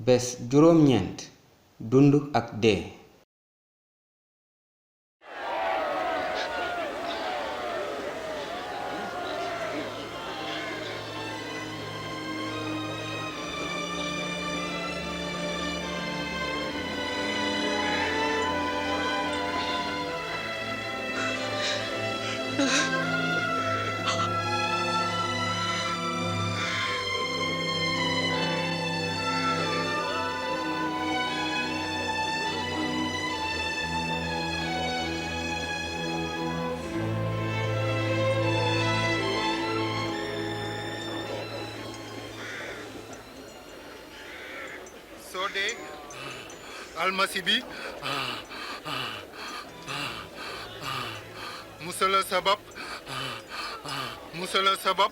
bés juróom-ñeent dund ak dee. Sode almasi bi musala sabab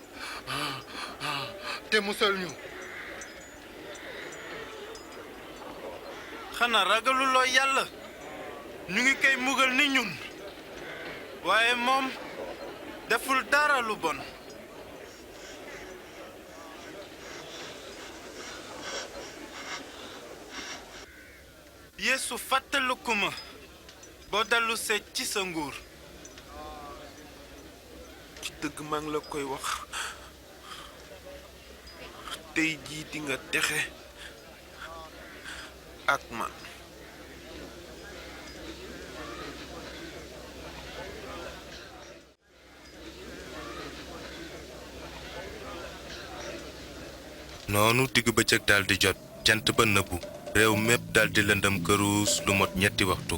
te musal ñu. xanaa ragaluloo yàlla ñu ngi koy mugal ni ñun waaye moom deful dara lu bon. Yeesu fàttaliku ma boo dellu see ci sa nguur. ci dëgg maa ngi la koy wax tey jii di nga texe ak man. noonu diggu bëccëg daldi jot jant ba nëbbu réew mépp daldi lëndëm këruus lu mot ñetti waxtu.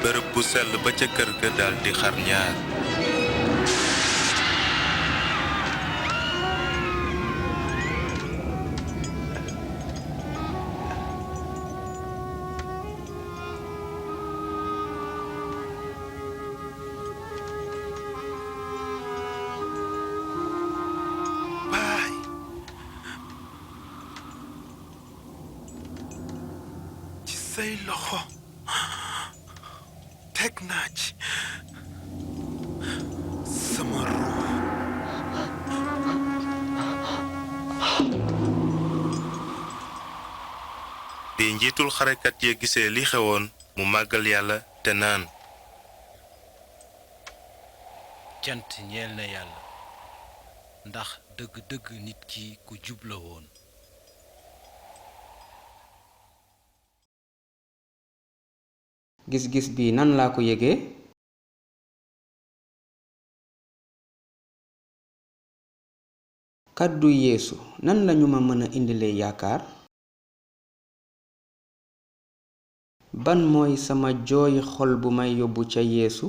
bërëb bu sell ba ca kër ga daldi xar ñaar. baay ci say loxo teg naa ci sama ruux. bi njiitul xarekat ya gisee li xewoon mu màggal yàlla te naan. cant ñeel na yàlla ndax dëgg-dëgg nit ki ku jub la woon. gis-gis bi nan laa ko yëgee. kàddu yeesu nan lañu ma mën a indilee yaakaar. ban mooy sama jooyi xol bu may yóbbu ca yeesu.